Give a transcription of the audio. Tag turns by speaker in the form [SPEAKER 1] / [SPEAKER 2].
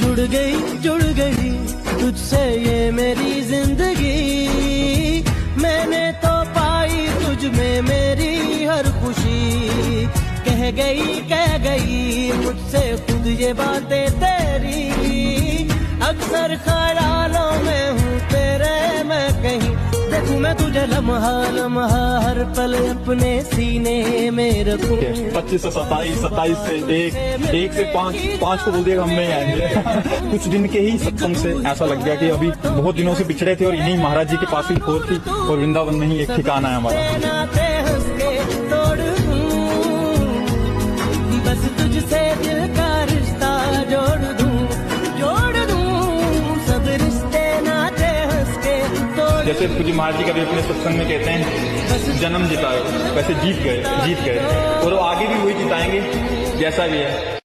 [SPEAKER 1] जुड़ गई तुझसे ये मेरी जिंदगी। मैंने तो पाई तुझ में मेरी हर खुशी। कह गई मुझसे खुद ये बातें तेरी। अक्सर ख्यालों में हूँ तेरे मैं कहीं। देखूं मैं तुझे लम्हा लम्हा हर पल अपने सीने में रखूं।
[SPEAKER 2] 25 से 27 से 1 से 5 को बोल दिया हम नहीं आएंगे। कुछ दिन के ही सत्संग से ऐसा लग गया कि अभी बहुत दिनों से बिछड़े थे और इन्हीं महाराज जी के पास ही खोज थी और वृंदावन में ही एक ठिकाना है हमारा।
[SPEAKER 1] बस तुझसे दिल का रिश्ता जोड़ दूं सब रिश्ते नाते हंस के तोड़।
[SPEAKER 2] जैसे पूज्य महाराज जी कभी अपने सत्संग में कहते हैं जन्म जिताए, वैसे जीत गए और वो आगे भी वही जिताएंगे जैसा भी है।